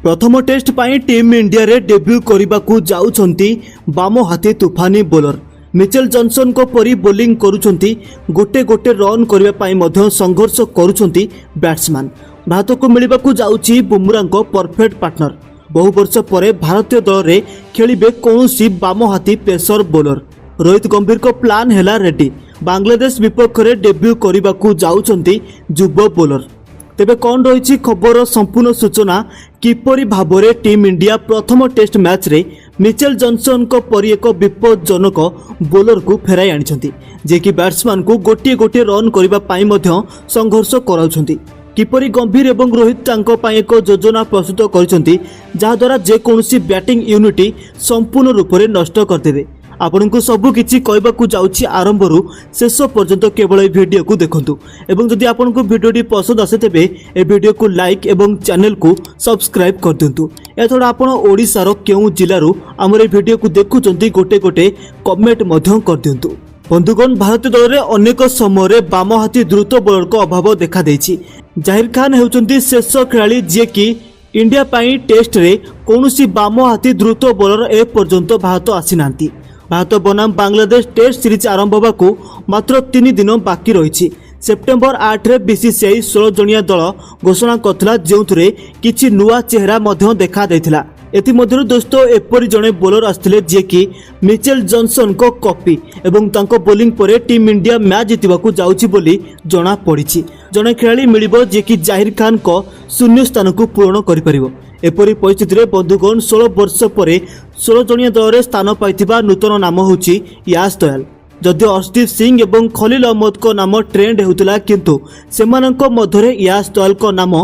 प्रथम टेस्ट पाई team India रे debut करने को जाउछंती बाम हाथी तूफानी बोलर मिचेल जॉनसन को परी बोलिंग करुछंती गोटे गोटे रन करने पाई मध्य संघर्ष करुछंती बैट्समैन। भारत को मिलवा को जाउची बुमराह को परफेक्ट पार्टनर। बहु वर्ष पर भारतीय दल रे खेलिबे कौनसी बाम हाथी पेसर बोलर। रोहित गंभीर को प्लान हैला रेडी। बांग्लादेश विपक्ष रे डेब्यू करने को जाउछंती युवा बोलर। तेबे कौन रही खबर संपूर्ण सूचना किपरि भाबरे टीम इंडिया प्रथम टेस्ट मैच रे मिचेल जॉनसन को परी एक विपज्जनक बोलर को फेराई आनिछंती जे कि बैट्समैन को गोटे गोटे रन करबा पाई मध्य संघर्ष कराउछंती। किपरि गंभीर एवं रोहित तांको पाई एक योजना प्रस्तुत करिसंती जहा द्वारा जे कोनसी बैटिंग यूनिटी संपूर्ण रूप से नष्ट करदेबे। आपन को सबु किछि कहबा को जाउछि आरंभ रु शेष पर्यंत केवल ए वीडियो को देखंतु एवं जदि आपन को वीडियोटी पसंद आसे तेबे ए वीडियो को लाइक एवं चैनल को सब्सक्राइब कर दियंतु। एथोडा आपन ओडिसा रो केउ जिल्ला रु हमर ए वीडियो को देखुचंती गोटे गोटे कमेंट मध्य कर दियंतु। बंधुगण, भारतीय दल रे अनेक समय बाम हाथी द्रुत बोलर को अभाव देखा देछि। जाहिर खान हेउचंती शेष खेलाड़ी जे कि इंडिया पाई टेस्ट रे कोनोसी बाम हाथी द्रुत बोलर ए पर्यंत भारत आसी नांती। भारत बनाम बांग्लादेश टेस्ट सीरीज आरंभ होगा मात्र 3 दिन बाकी रही। सेप्टेम्बर 8 रे बीसीसीआई 16 जणिया दल घोषणा करथिला जेउथरे किछि नुआ चेहरा मध्य देखा दैथिला। एथिमध्यरु दोस्तों एपरि जणे बोलर आस्थिले जे कि मिचेल जॉनसन को कॉपी एवं तांको बोलिंग परे टीम इंडिया मैच जितबाकू जाउछि बोली जणा पड़िछि। जणे खेलाड़ी मिलिबो जे कि जाहिर खान को शून्य स्थान को पूर्ण करि परिबो। एपरी परिस्थिति रे बंधुगण 16 वर्ष पर 16 जणिया दल रे स्थान पाइथिबा नूतन नाम होछि याश दयाल। जदि अर्शदीप सिंह एवं खलील अहमद को नाम ट्रेंड हेउतला किंतु सेमानंको मध्यरे याश दयाल को नाम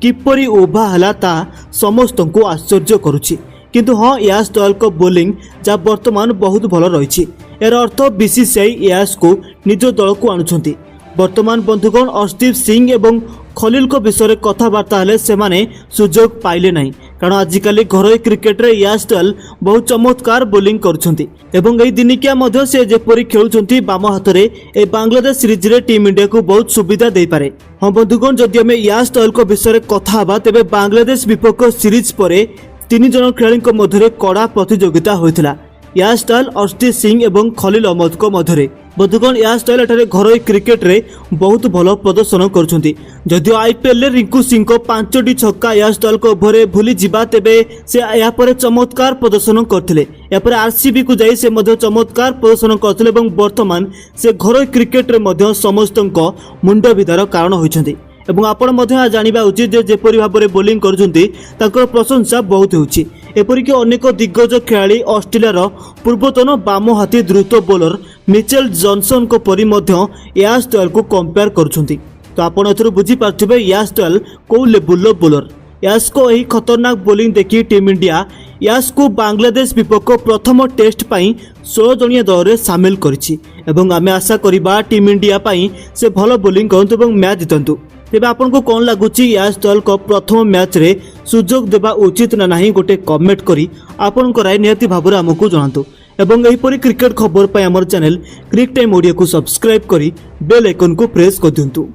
किपरि उभा हला ता समस्त को आश्चर्य करुछि। किंतु हाँ, याश दयाल को बोलिंग जा वर्तमान बहुत भल रही। यार अर्थ बीसीसीआई याश को निज दल को आणुछंती। वर्तमान बंधुगण अर्शदीप सिंह एवं खलील को विषय कथबार्ता हेले सेमाने सुजोग पाइले नहीं, कारण आजिकल घरोई क्रिकेट रे याश दयाल बहुत चमत्कार बोलिंग करुछंती एवं एई दिनिकिया मध्य से जेपरि खेलुछंती बाम हाथ रे ए बांग्लादेश सीरीज रे टीम इंडिया को बहुत सुविधा दे पारे। हां बंधुगण, जदि हमें याश दयाल को विषय कथा हबा तेबे बांग्लादेश विपक्ष सीरीज परे 3 जन खेलाड़ी मध्य कड़ा प्रतियोगिता होइथिला। याश दयाल, अर्शदीप सिंह एवं खलील अहमद को मध्य। बंधुगण, याश दयाल एठारे घरोई क्रिकेट रे बहुत भल प्रदर्शन करुछंती। जदियो आईपीएल रे रिंकू सिंह को 5टी छक्का याश दयाल को ओभर भूली जिबा तेबे से या पर चमत्कार प्रदर्शन करथिले। या पर आरसीबी को जाई से मध्य चमत्कार प्रदर्शन करथिले एवं वर्तमान से घरोई क्रिकेट रे मध्य समस्तଙ୍କ मुंड विदार कारण होइछंती। एवं आपण मध्य जानिबा उचित जे जेपरि भाबरे बोलिंग करुछंती ताकर प्रशंसा बहुत होउछि। एपरिक अनेक दिग्गज खेलाड़ी ऑस्ट्रेलिया पूर्वतन बाम हाथी द्रुत बोलर मिचेल जॉनसन को परी मध्य याश दयाल को कंपेयर करुछंती। तो आपण एथरो बुझी पारथिबे याश दयाल को लेवल बोलर। याश को एही खतरनाक बोलिंग देखि टीम इंडिया याश को बांग्लादेश विपक्ष प्रथम टेस्ट पाई 16 जणिया दल रे शामिल करिछि एवं आमे आशा करिबा टीम इंडिया पाई से भलो बोलिंग करंतु एवं मैच जितंतु। तेबे आपन को कोन लागुची याश दयाल को प्रथम मैच रे सुजोग देबा उचित ना नहीं गोटे कमेंट करी आपन को राय नियति भाबरे हमकु जणांतु एवं एही परि क्रिकेट खबर पय हमर चैनल क्रिक टाइम ओडियो को सब्सक्राइब करी बेल आइकन को प्रेस कर दियंतु।